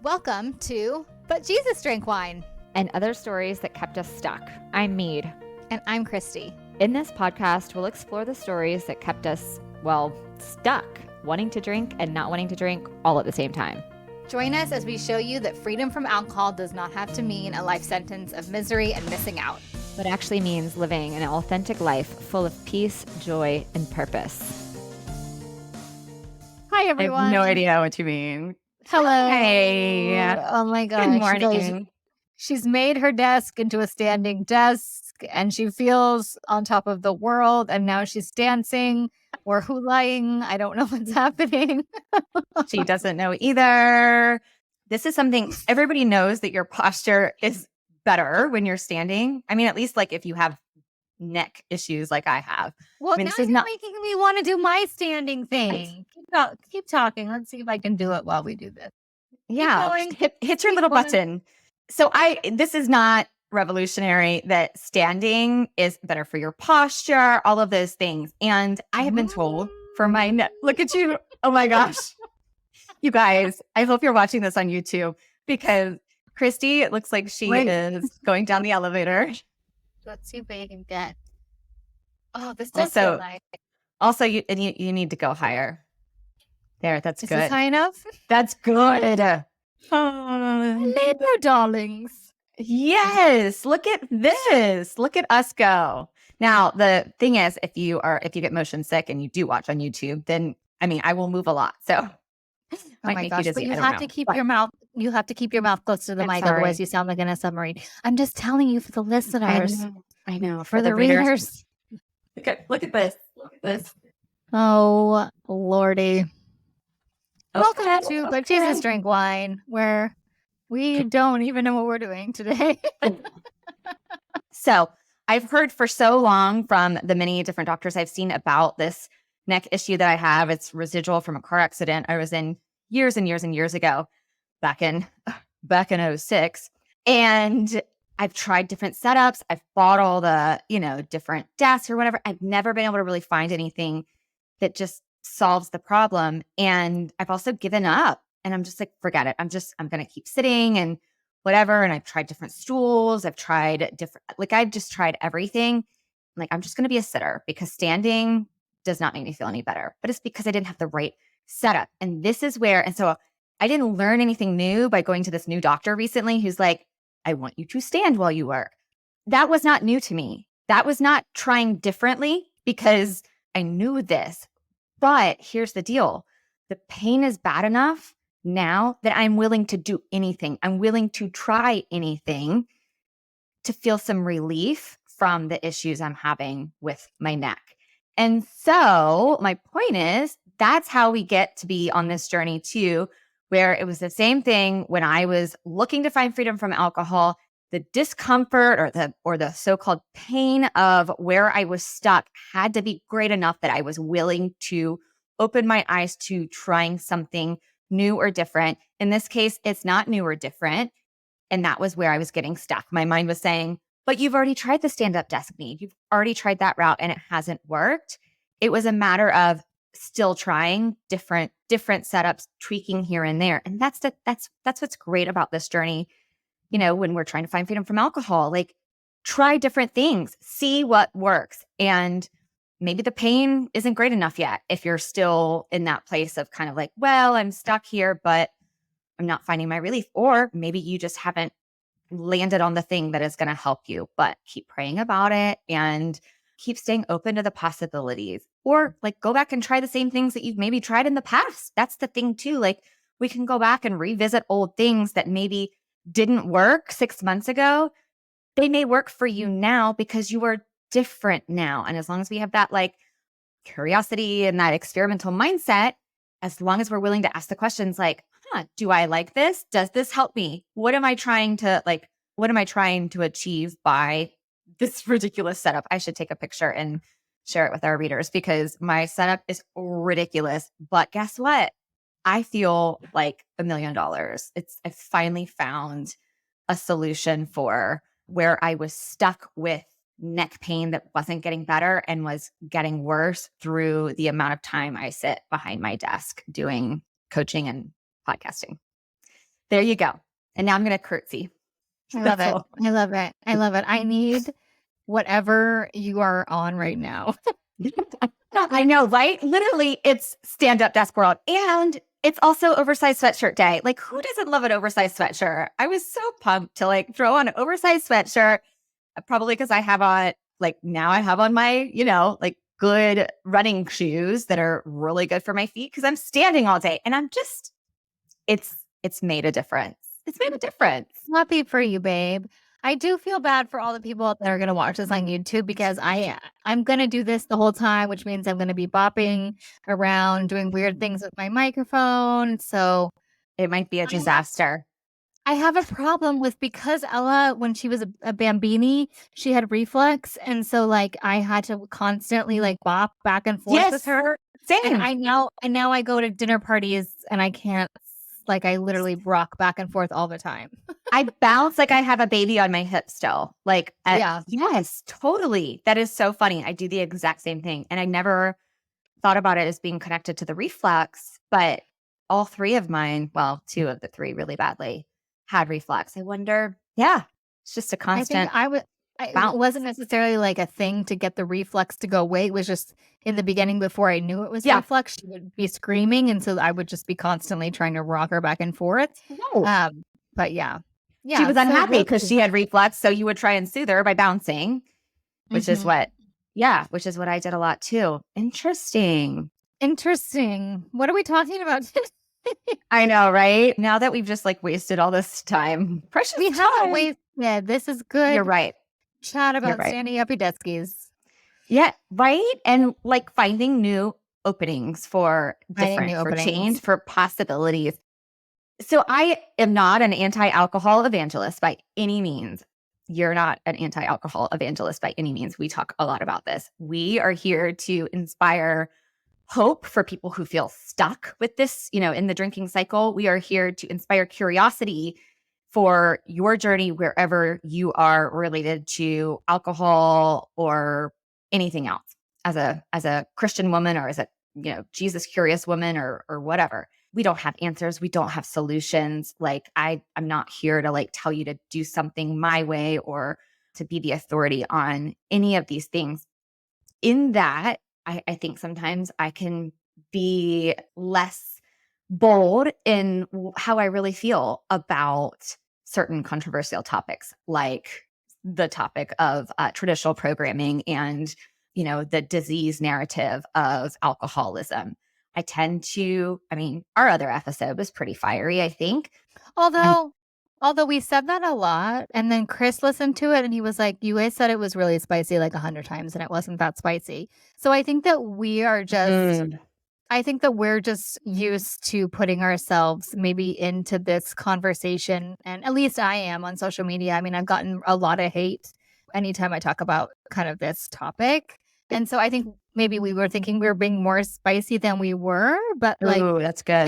Welcome to But Jesus Drank Wine. And other stories that kept us stuck. I'm Mead. And I'm Christy. In this podcast, we'll explore the stories that kept us, stuck, wanting to drink and not wanting to drink all at the same time. Join us as we show you that freedom from alcohol does not have to mean a life sentence of misery and missing out, but actually means living an authentic life full of peace, joy, and purpose. Hi, everyone. I have no idea what you mean. Hello. Hey. Oh my gosh. Good morning. She's made her desk into a standing desk and she feels on top of the world. And now she's dancing or hula-ing. I don't know what's happening. She doesn't know either. This is something everybody knows that your posture is better when you're standing. I mean, at least like if you have neck issues like I have. Well, I mean, now this is you're not making me want to do my standing thing. Keep talking. Let's see if I can do it while we do this. Yeah, hit your little button. So this is not revolutionary that standing is better for your posture, all of those things. And I have been told for my neck, look at you. Oh my gosh. You guys, I hope you're watching this on YouTube because Christy, it looks like she is going down the elevator. Let's see if I can get. Oh, this does feel nice. Also, you need to go higher. There, that's good. Is this high enough? That's good. Hello, darlings. Yes, look at this. Look at us go. Now, the thing is, if you get motion sick and you do watch on YouTube, then I will move a lot. So, oh my gosh! But you have to keep your mouth. You have to keep your mouth close to the mic, otherwise you sound like in a submarine. I'm just telling you for the listeners. I know. For the readers. Look at this. Look at this. Oh, Lordy. Okay. Welcome to But Jesus Drank Wine, where we don't even know what we're doing today. So I've heard for so long from the many different doctors I've seen about this neck issue that I have. It's residual from a car accident I was in years and years and years ago, back in 2006. And I've tried different setups. I've bought all the, different desks or whatever. I've never been able to really find anything that just solves the problem. And I've also given up and I'm just like, forget it. I'm going to keep sitting and whatever. And I've tried different stools. I've just tried everything. I'm just going to be a sitter because standing does not make me feel any better, but it's because I didn't have the right setup. And this is where, and so I didn't learn anything new by going to this new doctor recently who's like, I want you to stand while you work. That was not new to me. That was not trying differently because I knew this. But here's the deal. The pain is bad enough now that I'm willing to do anything. I'm willing to try anything to feel some relief from the issues I'm having with my neck. And so my point is, that's how we get to be on this journey too, where it was the same thing when I was looking to find freedom from alcohol. The discomfort or the so-called pain of where I was stuck had to be great enough that I was willing to open my eyes to trying something new or different. In this case, it's not new or different. And that was where I was getting stuck. My mind was saying, but you've already tried the stand-up desk Mead. You've already tried that route and it hasn't worked. It was a matter of still trying different setups, tweaking here and there. And that's what's great about this journey. When we're trying to find freedom from alcohol, try different things, see what works. And maybe the pain isn't great enough yet if you're still in that place of kind of I'm stuck here, but I'm not finding my relief. Or maybe you just haven't landed on the thing that is going to help you, but keep praying about it and keep staying open to the possibilities. Or go back and try the same things that you've maybe tried in the past. That's the thing too. We can go back and revisit old things that maybe didn't work 6 months ago. They may work for you now because you are different now. And as long as we have that curiosity and that experimental mindset, as long as we're willing to ask the questions do I like this? Does this help me? What am I trying to achieve by this ridiculous setup? I should take a picture and share it with our readers because my setup is ridiculous. But guess what? I feel like $1 million. I finally found a solution for where I was stuck with neck pain that wasn't getting better and was getting worse through the amount of time I sit behind my desk doing coaching and podcasting. There you go. And now I'm going to curtsy. I love That's it. all. I love it. I love it. I need whatever you are on right now. I know, right? Literally, it's stand-up desk world. And it's also oversized sweatshirt day. Like, who doesn't love an oversized sweatshirt? I was so pumped to like throw on an oversized sweatshirt, probably because I have on, like, now I have on my, like good running shoes that are really good for my feet because I'm standing all day. And I'm just, it's made a difference. It's made a difference. Happy for you, babe. I do feel bad for all the people that are going to watch this on YouTube because I'm going to do this the whole time, which means I'm going to be bopping around doing weird things with my microphone. So It might be a disaster. I have a problem with, because Ella, when she was a bambini, she had reflux. And so like I had to constantly like bop back and forth with her. Same. And I now go to dinner parties and I can't, like, I literally rock back and forth all the time. I bounce like I have a baby on my hip still. Like, Yeah. Yes, totally. That is so funny. I do the exact same thing. And I never thought about it as being connected to the reflux, but all three of mine, well, two of the three really badly had reflux. I wonder, it's just a constant. It bounce. wasn't necessarily like a thing to get the reflux to go away. It was just in the beginning, before I knew it was reflux, she would be screaming. And so I would just be constantly trying to rock her back and forth. No. But yeah. She was unhappy because she had reflux. So you would try and soothe her by bouncing, which is what I did a lot too. Interesting. What are we talking about today? I know, right? Now that we've just like wasted all this time. Precious We time. haven't wasted. This is good. You're right. Chat about standing up your deskies. Yeah, right? And like finding new openings for change, for possibilities. So I am not an anti-alcohol evangelist by any means. You're not an anti-alcohol evangelist by any means. We talk a lot about this. We are here to inspire hope for people who feel stuck with this, in the drinking cycle. We are here to inspire curiosity for your journey wherever you are related to alcohol or anything else, as a Christian woman or as a Jesus curious woman or whatever. We don't have answers. We don't have solutions. Like I'm not here to like tell you to do something my way or to be the authority on any of these things. In that, I think sometimes I can be less bold in how I really feel about certain controversial topics, like the topic of traditional programming and, the disease narrative of alcoholism. I tend to, our other episode was pretty fiery, I think. Although we said that a lot, and then Chris listened to it and he was like, you guys said it was really spicy like 100 times and it wasn't that spicy. So I think that we're just used to putting ourselves maybe into this conversation. And at least I am on social media. I've gotten a lot of hate anytime I talk about kind of this topic. And so I think maybe we were thinking we were being more spicy than we were, but like, that's good.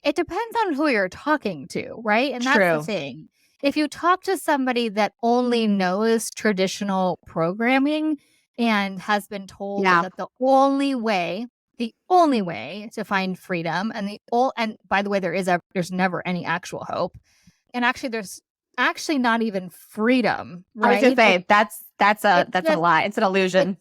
It depends on who you're talking to, right? And that's the thing. If you talk to somebody that only knows traditional programming and has been told that the only way to find freedom and by the way, there's never any actual hope. And actually there's actually not even freedom, right? I was gonna say that's a lie. It's an illusion.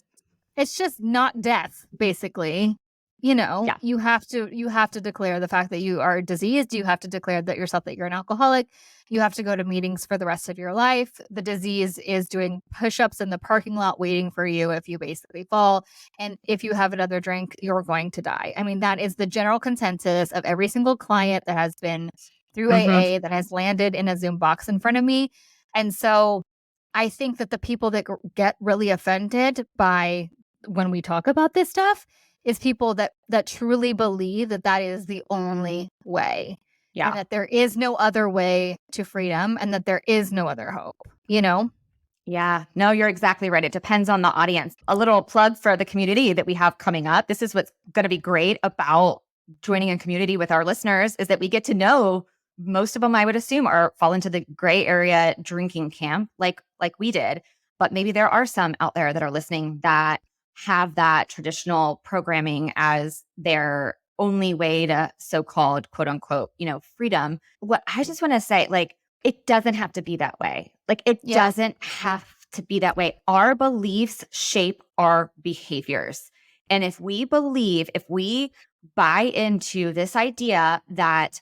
It's just not death, basically. You have to declare the fact that you are diseased. You have to declare that you're an alcoholic. You have to go to meetings for the rest of your life. The disease is doing push-ups in the parking lot waiting for you if you basically fall. And if you have another drink, you're going to die. That is the general consensus of every single client that has been through AA, that has landed in a Zoom box in front of me. And so I think that the people that get really offended by when we talk about this stuff is people that truly believe that is the only way. Yeah. And that there is no other way to freedom and that there is no other hope, Yeah, no, you're exactly right. It depends on the audience. A little plug for the community that we have coming up. This is what's going to be great about joining a community with our listeners is that we get to know most of them, I would assume, fall into the gray area drinking camp like we did. But maybe there are some out there that are listening that have that traditional programming as their only way to so-called quote unquote, freedom. What I just want to say, like, it doesn't have to be that way. Like, it doesn't have to be that way. Our beliefs shape our behaviors. And if we buy into this idea that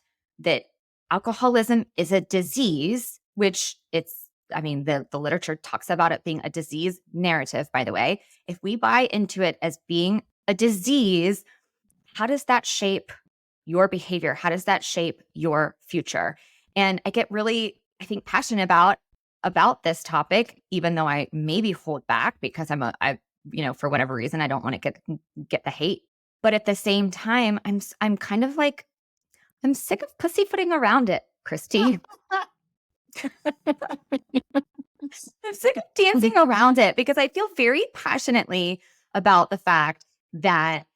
alcoholism is a disease, which the literature talks about it being a disease narrative, by the way. If we buy into it as being a disease, how does that shape your behavior? How does that shape your future? And I get really, I think, passionate about this topic, even though I maybe hold back because for whatever reason, I don't want to get the hate. But at the same time, I'm kind of like, I'm sick of pussyfooting around it, Christy. I'm sick of dancing around it because I feel very passionately about the fact that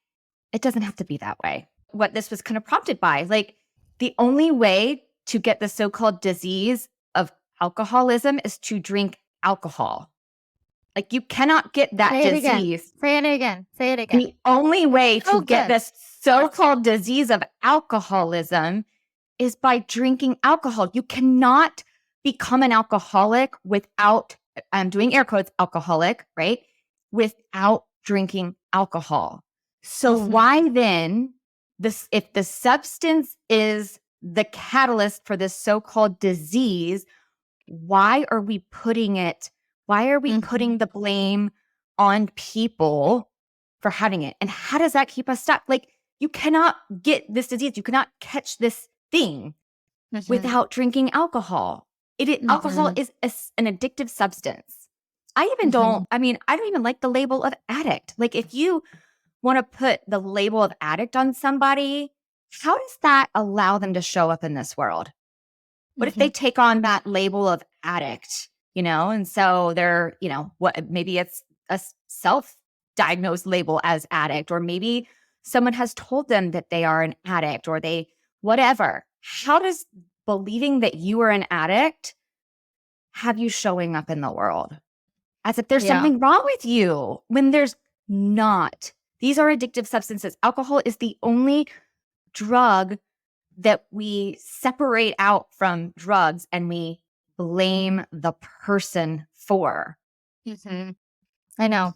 it doesn't have to be that way. What this was kind of prompted by, like, the only way to get the so-called disease of alcoholism is to drink alcohol. Like, you cannot get that disease. Say it again. The only way to get this so-called disease of alcoholism is by drinking alcohol. You cannot become an alcoholic without, I'm doing air quotes, alcoholic, right? Without drinking alcohol. So why then, if the substance is the catalyst for this so-called disease, why are we putting the blame on people for having it? And how does that keep us stuck? Like, you cannot get this disease. You cannot catch this thing without drinking alcohol. Alcohol is an addictive substance. I don't even like the label of addict. Like, if you want to put the label of addict on somebody, how does that allow them to show up in this world? What if they take on that label of addict, and so they're, maybe it's a self-diagnosed label as addict, or maybe someone has told them that they are an addict, or whatever. How does believing that you are an addict have you showing up in the world as if there's something wrong with you when there's not? These are addictive substances. Alcohol is the only drug that we separate out from drugs and we blame the person for. I know.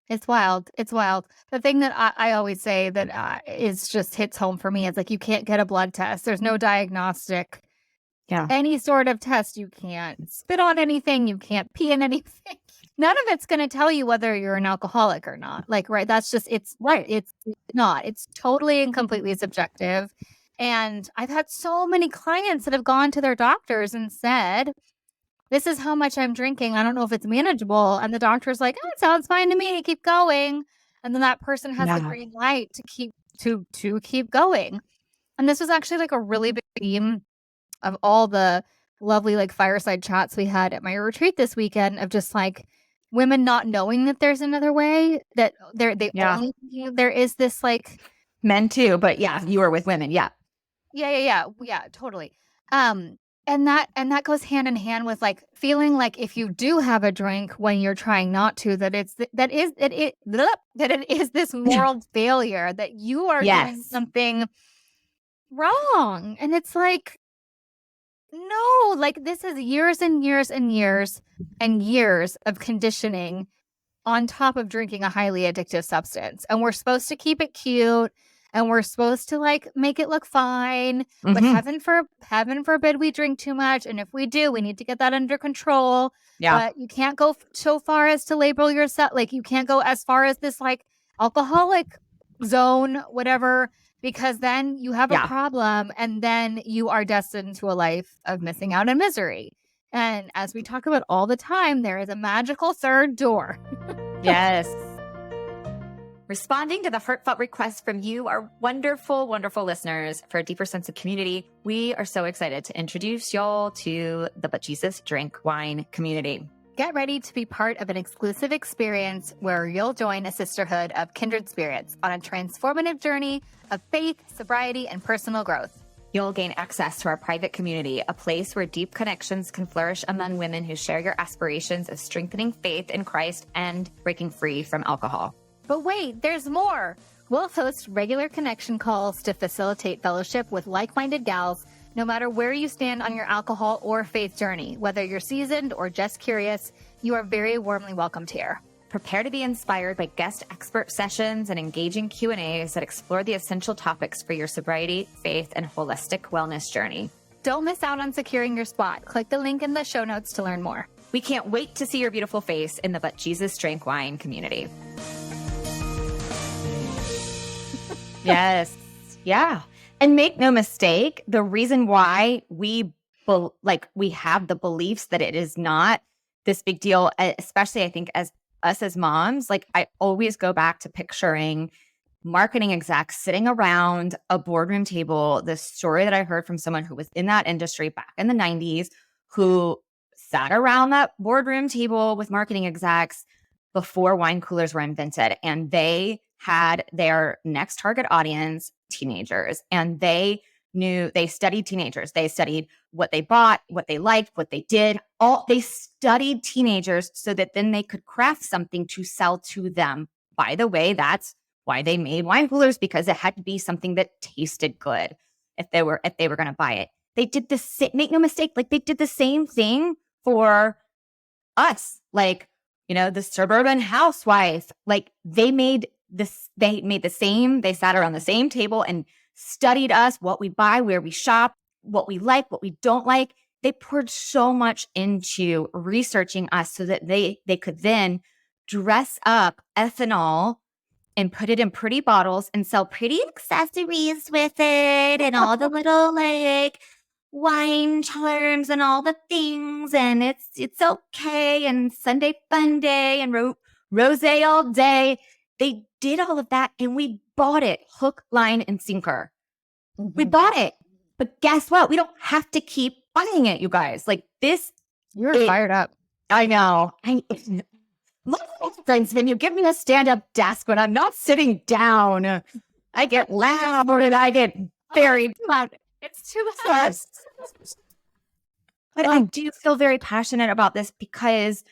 It's wild. The thing that I always say that is just hits home for me is, like, you can't get a blood test. There's no diagnostic. Yeah. Any sort of test. You can't spit on anything. You can't pee in anything. None of it's going to tell you whether you're an alcoholic or not. Like, right. That's just, it's right. It's not. It's totally and completely subjective. And I've had so many clients that have gone to their doctors and said, this is how much I'm drinking. I don't know if it's manageable. And the doctor's like, it sounds fine to me. Keep going. And then that person has the green light to keep going. And this was actually like a really big theme of all the lovely, like, fireside chats we had at my retreat this weekend, of just like women not knowing that there's another way, that there is this, like, men too, but you were with women. Yeah, totally. And that goes hand in hand with, like, feeling like if you do have a drink when you're trying not to, that it is this moral failure, that you are doing something wrong. And it's like, no, like, this is years and years and years and years of conditioning on top of drinking a highly addictive substance. And we're supposed to keep it cute, and we're supposed to, like, make it look fine. But heaven forbid we drink too much. And if we do, we need to get that under control. Yeah. But you can't go so far as to label yourself. Like, you can't go as far as this, like, alcoholic zone, whatever, because then you have a problem, and then you are destined to a life of missing out and misery. And as we talk about all the time, there is a magical third door. Yes. Responding to the heartfelt requests from you, our wonderful, wonderful listeners, for a deeper sense of community, we are so excited to introduce y'all to the But Jesus Drink Wine community. Get ready to be part of an exclusive experience where you'll join a sisterhood of kindred spirits on a transformative journey of faith, sobriety, and personal growth. You'll gain access to our private community, a place where deep connections can flourish among women who share your aspirations of strengthening faith in Christ and breaking free from alcohol. But wait, there's more. We'll host regular connection calls to facilitate fellowship with like-minded gals, no matter where you stand on your alcohol or faith journey. Whether you're seasoned or just curious, you are very warmly welcomed here. Prepare to be inspired by guest expert sessions and engaging Q&As that explore the essential topics for your sobriety, faith, and holistic wellness journey. Don't miss out on securing your spot. Click the link in the show notes to learn more. We can't wait to see your beautiful face in the But Jesus Drank Wine community. Yes. Yeah. And make no mistake, the reason why we have the beliefs that it is not this big deal, especially I think as us as moms, like I always go back to picturing marketing execs sitting around a boardroom table. The story that I heard from someone who was in that industry back in the 90s, who sat around that boardroom table with marketing execs before wine coolers were invented. And they had their next target audience, teenagers. And they studied teenagers. They studied what they bought, what they liked, what they did. They studied teenagers so that then they could craft something to sell to them. By the way, that's why they made wine coolers, because it had to be something that tasted good if they were going to buy it. They did the make no mistake, like they did the same thing for us, like, the suburban housewife. Like they sat around the same table and studied us, what we buy, where we shop, what we like, what we don't like. They poured so much into researching us so that they could then dress up ethanol and put it in pretty bottles and sell pretty accessories with it and all the little like wine charms and all the things, and it's okay, and Sunday fun day and rosé all day. They did all of that and we bought it hook, line, and sinker. Mm-hmm. We bought it. But guess what? We don't have to keep buying it, you guys. Like this. You're fired up. I know. Look, friends, when you give me a stand-up desk when I'm not sitting down, I get loud and I get very loud. It's too much. But I do feel very passionate about this because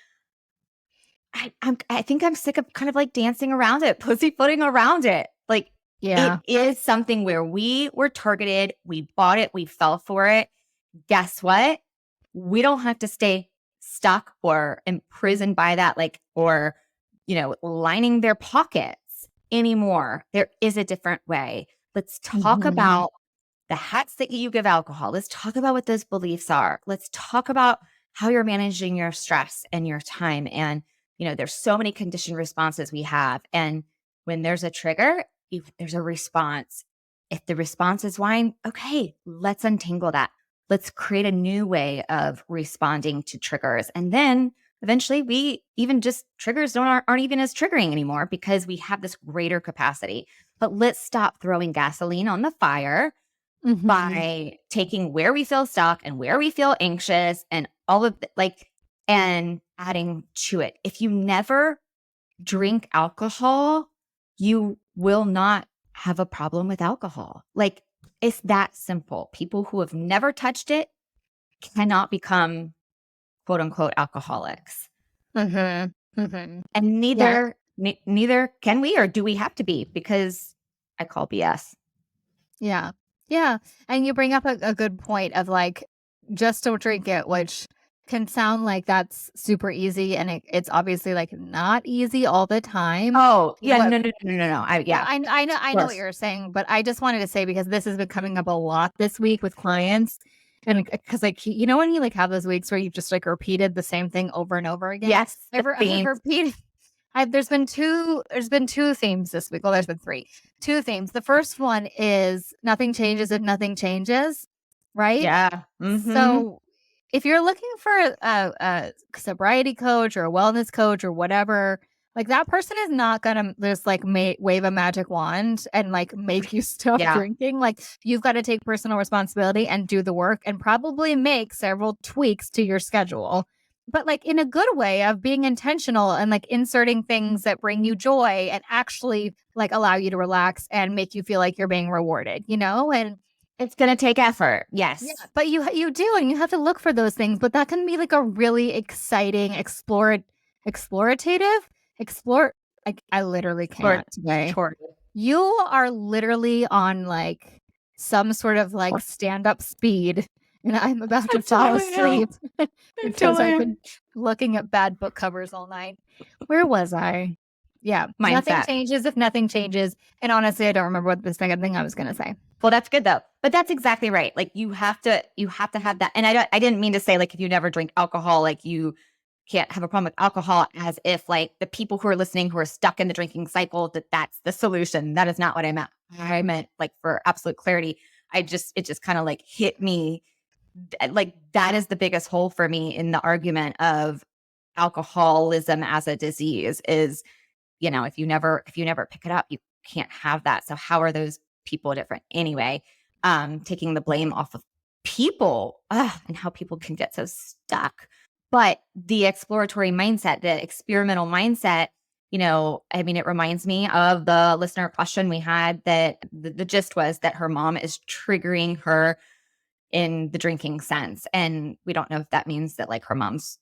I think I'm sick of kind of like dancing around it, pussyfooting around it. Like, yeah, it is something where we were targeted. We bought it. We fell for it. Guess what? We don't have to stay stuck or imprisoned by that, like, or, lining their pockets anymore. There is a different way. Let's talk about the hats that you give alcohol. Let's talk about what those beliefs are. Let's talk about how you're managing your stress and your time. And, there's so many conditioned responses we have. And when there's a trigger, there's a response. If the response is wine, okay, let's untangle that. Let's create a new way of responding to triggers. And then eventually triggers aren't even as triggering anymore because we have this greater capacity. But let's stop throwing gasoline on the fire by taking where we feel stuck and where we feel anxious and all of and adding to it. If you never drink alcohol, you will not have a problem with alcohol. Like, it's that simple. People who have never touched it cannot become quote unquote alcoholics. And neither can we, or do we have to be, because I call BS. Yeah. Yeah. And you bring up a good point of like, just don't drink it, which can sound like that's super easy. And it's obviously like not easy all the time. Oh, yeah. But, No. I know what you're saying, but I just wanted to say, because this has been coming up a lot this week with clients. And because like, when you like have those weeks where you've just like repeated the same thing over and over again. Yes. I've repeated. There's been two themes this week. Well, there's been three. Two themes. The first one is nothing changes if nothing changes, right? Yeah. So if you're looking for a sobriety coach or a wellness coach or whatever, like that person is not gonna just like wave a magic wand and like make you stop drinking. Like you've got to take personal responsibility and do the work and probably make several tweaks to your schedule. But like in a good way of being intentional and like inserting things that bring you joy and actually like allow you to relax and make you feel like you're being rewarded, and it's going to take effort. Yes. Yeah, but you do, and you have to look for those things, but that can be like a really exciting I literally can't today. you are literally on like some sort of like stand-up speed, and I'm about to fall asleep because I've been looking at bad book covers all night. Where was I? Yeah. Nothing changes if nothing changes. And honestly, I don't remember what the second thing I was going to say. Well, that's good though. But that's exactly right. Like you have to have that. And I didn't mean to say like if you never drink alcohol, like you can't have a problem with alcohol, as if like the people who are listening who are stuck in the drinking cycle, that's the solution. That is not what I meant. I meant like for absolute clarity. It just kind of like hit me. Like that is the biggest hole for me in the argument of alcoholism as a disease is, if you never pick it up, you can't have that. So how are those people different anyway? Taking the blame off of people and how people can get so stuck. But the exploratory mindset, the experimental mindset, it reminds me of the listener question we had that the gist was that her mom is triggering her in the drinking sense. And we don't know if that means that like her mom's,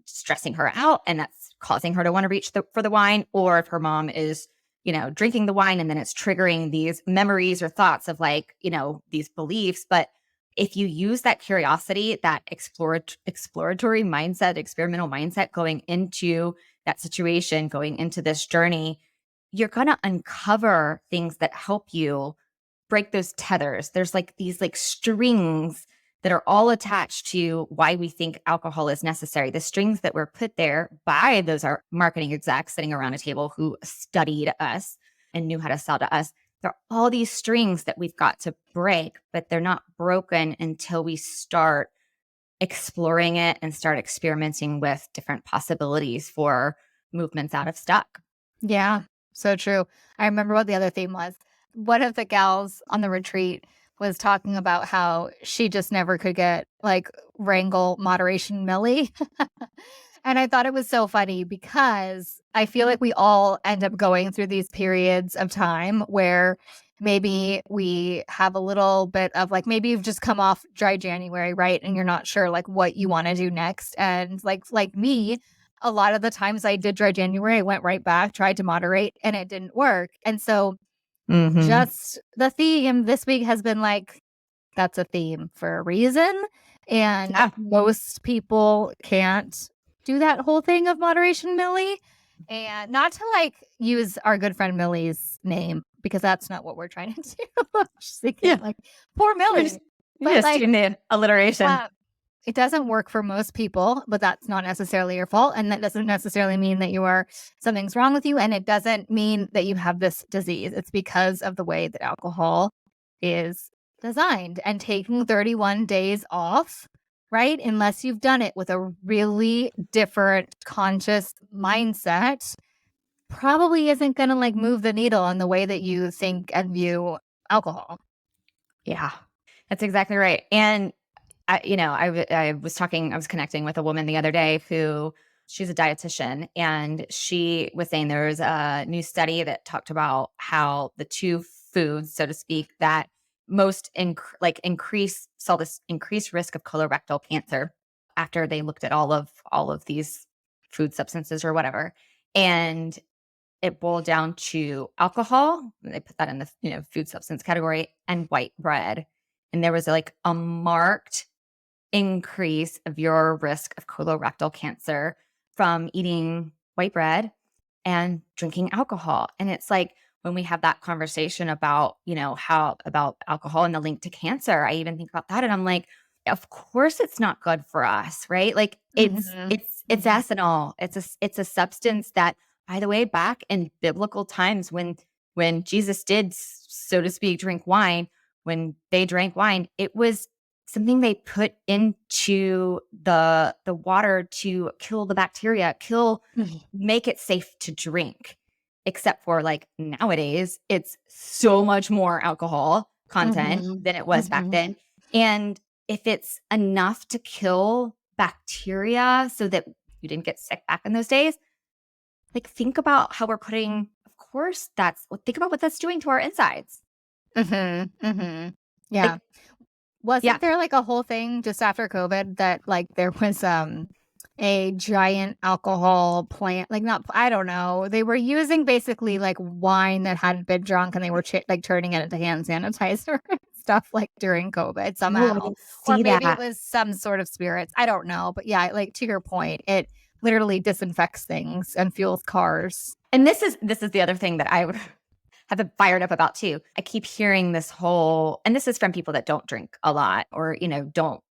stressing her out and that's causing her to want to reach for the wine, or if her mom is, drinking the wine and then it's triggering these memories or thoughts of like, these beliefs. But if you use that curiosity, that exploratory mindset, experimental mindset going into that situation, going into this journey, you're going to uncover things that help you break those tethers. There's like these like strings that are all attached to why we think alcohol is necessary. The strings that were put there by those are marketing execs sitting around a table who studied us and knew how to sell to us. There are all these strings that we've got to break, but they're not broken until we start exploring it and start experimenting with different possibilities for movements out of stuck. Yeah, so true. I remember what the other theme was. One of the gals on the retreat was talking about how she just never could get like wrangle moderation Millie. And I thought it was so funny because I feel like we all end up going through these periods of time where maybe we have a little bit of like, maybe you've just come off dry January, right? And you're not sure like what you want to do next. And like me, a lot of the times I did dry January, I went right back, tried to moderate, and it didn't work. And so just the theme this week has been like, that's a theme for a reason. And most people can't do that whole thing of moderation Millie. And not to like use our good friend Millie's name, because that's not what we're trying to do. Just thinking like, poor Millie. But like, you need alliteration. It doesn't work for most people, but that's not necessarily your fault. And that doesn't necessarily mean that something's wrong with you. And it doesn't mean that you have this disease. It's because of the way that alcohol is designed. And taking 31 days off, right? Unless you've done it with a really different conscious mindset, probably isn't going to like move the needle in the way that you think and view alcohol. Yeah, that's exactly right. And I was connecting with a woman the other day who she's a dietitian, and she was saying there was a new study that talked about how the two foods, so to speak, that most saw this increased risk of colorectal cancer after they looked at all of these food substances or whatever. And it boiled down to alcohol. They put that in the food substance category, and white bread. And there was like a marked increase of your risk of colorectal cancer from eating white bread and drinking alcohol. And it's like when we have that conversation about, about alcohol and the link to cancer, I even think about that and I'm like, of course it's not good for us, right? Like it's ethanol. It's a substance that, by the way, back in biblical times when Jesus did, so to speak, drink wine, when they drank wine, it was something they put into the water to kill the bacteria, make it safe to drink. Except for like nowadays, it's so much more alcohol content than it was back then. And if it's enough to kill bacteria so that you didn't get sick back in those days, like think about how we're putting, of course, think about what that's doing to our insides. Yeah. Wasn't there like a whole thing just after COVID that like there was a giant alcohol plant, like not, I don't know. They were using basically like wine that hadn't been drunk and they were like turning it into hand sanitizer and stuff like during COVID somehow. Or maybe it was some sort of spirits. I don't know. But yeah, like to your point, it literally disinfects things and fuels cars. And this is the other thing that I have been fired up about too. I keep hearing this whole, and this is from people that don't drink a lot or, don't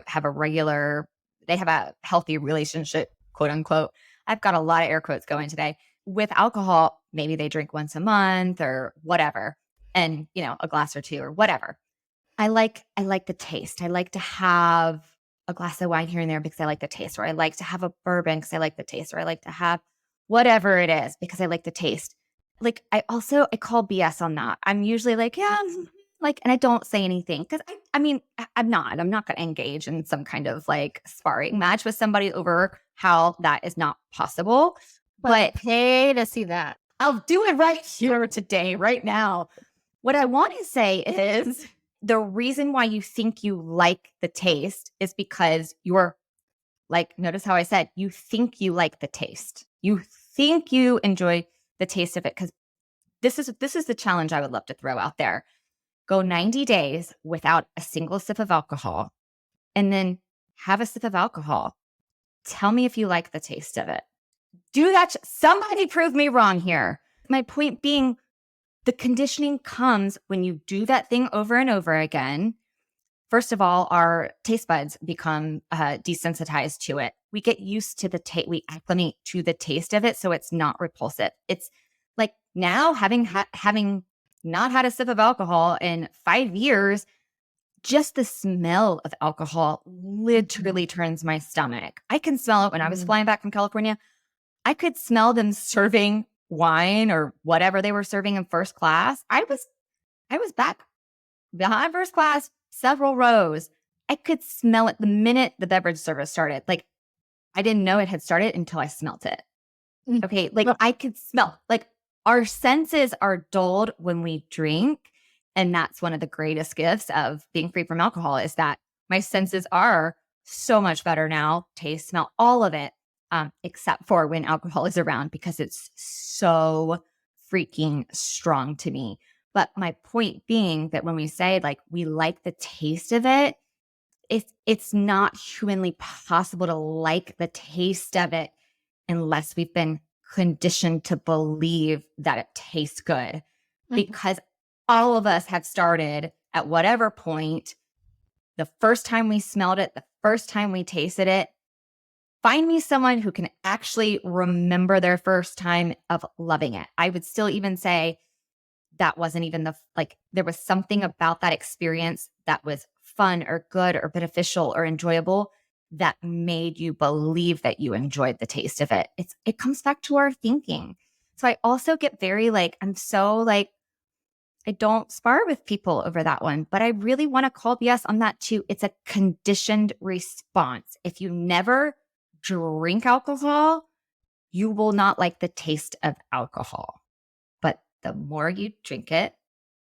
have a regular, they have a healthy relationship, quote unquote. I've got a lot of air quotes going today with alcohol. Maybe they drink once a month or whatever, and, a glass or two or whatever. I like the taste. I like to have a glass of wine here and there because I like the taste, or I like to have a bourbon because I like the taste, or I like to have whatever it is because I like the taste. Like I call BS on that. I'm usually like, yeah, like, and I don't say anything because I'm not going to engage in some kind of like sparring match with somebody over how that is not possible. But pay to see that. I'll do it right here today, right now. What I want to say is the reason why you think you like the taste is because you're like, notice how I said, you think you like the taste. You think you enjoy the taste of it, because this is the challenge I would love to throw out there. Go 90 days without a single sip of alcohol and then have a sip of alcohol. Tell me if you like the taste of it. Do that. Somebody prove me wrong here. My point being, the conditioning comes when you do that thing over and over again. First of all, our taste buds become desensitized to it. We get used to the taste. We acclimate to the taste of it, so it's not repulsive. It's like now having not had a sip of alcohol in 5 years, just the smell of alcohol literally turns my stomach. I can smell it when I was flying back from California. I could smell them serving wine or whatever they were serving in first class. I was back behind first class, several rows. I could smell it the minute the beverage service started. Like I didn't know it had started until I smelt it. Okay. Like I could smell, like our senses are dulled when we drink. And that's one of the greatest gifts of being free from alcohol, is that my senses are so much better now. Taste, smell, all of it. Except for when alcohol is around, because it's so freaking strong to me. But my point being that when we say like we like the taste of it, it's not humanly possible to like the taste of it unless we've been conditioned to believe that it tastes good. Because all of us have started at whatever point, the first time we smelled it, the first time we tasted it. Find me someone who can actually remember their first time of loving it. I would still even say that wasn't even there was something about that experience that was fun or good or beneficial or enjoyable that made you believe that you enjoyed the taste of it. It comes back to our thinking. So I also get very I don't spar with people over that one, but I really want to call BS on that too. It's a conditioned response. If you never drink alcohol, you will not like the taste of alcohol. But the more you drink it,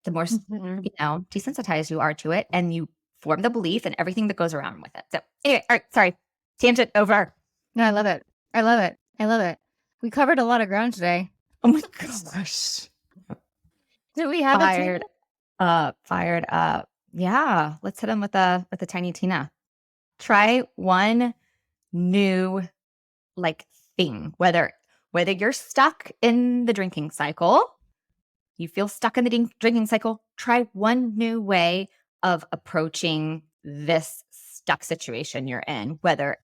the more desensitized you are to it, and you form the belief and everything that goes around with it. So anyway, all right, sorry, tangent over. No, I love it. I love it. I love it. We covered a lot of ground today. Oh my gosh. Do we have fired up? Yeah, let's hit them with a Tiny Tina. Try one new thing, whether you're stuck in the drinking cycle, you feel stuck in the drinking cycle, try one new way of approaching this stuck situation you're in, whether,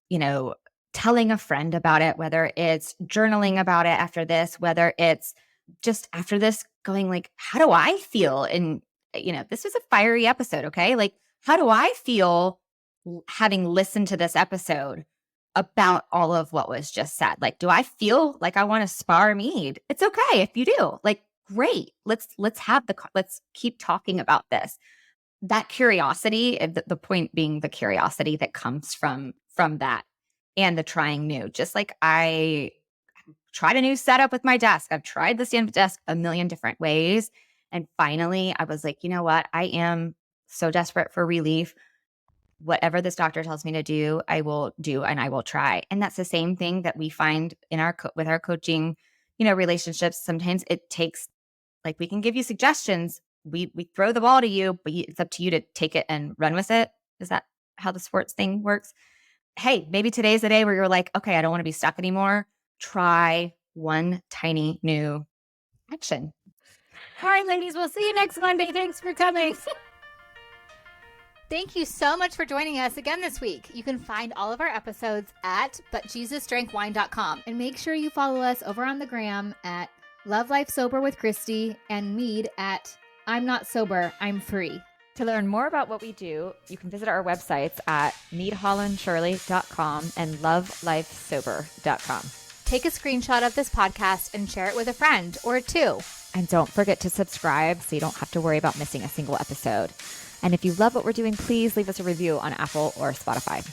telling a friend about it, whether it's journaling about it after this, whether it's just after this going how do I feel? And, this was a fiery episode. Okay. How do I feel having listened to this episode about all of what was just said? Do I feel like I want to spar mead? It's okay if you do. Great. Let's keep talking about this. That curiosity, the point being the curiosity that comes from that, and the trying new. Just like I tried a new setup with my desk. I've tried the stand-up desk a million different ways. And finally I was like, you know what? I am so desperate for relief. whatever this doctor tells me to do, I will do and I will try. And that's the same thing that we find in our with our coaching, relationships. Sometimes it takes, like, we can give you suggestions. We throw the ball to you, but it's up to you to take it and run with it. Is that how the sports thing works? Hey, maybe today's the day where you're like, okay, I don't want to be stuck anymore. Try one tiny new action. All right, ladies, we'll see you next Monday. Thanks for coming. Thank you so much for joining us again this week. You can find all of our episodes at butjesusdrankwine.com, and make sure you follow us over on the gram at Love Life Sober with Christy and Mead at I'm Not Sober, I'm Free. To learn more about what we do, you can visit our websites at meadhollandshirley.com and lovelifesober.com. Take a screenshot of this podcast and share it with a friend or two. And don't forget to subscribe so you don't have to worry about missing a single episode. And if you love what we're doing, please leave us a review on Apple or Spotify.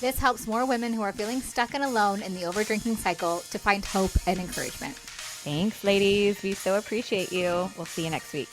This helps more women who are feeling stuck and alone in the overdrinking cycle to find hope and encouragement. Thanks, ladies. We so appreciate you. We'll see you next week.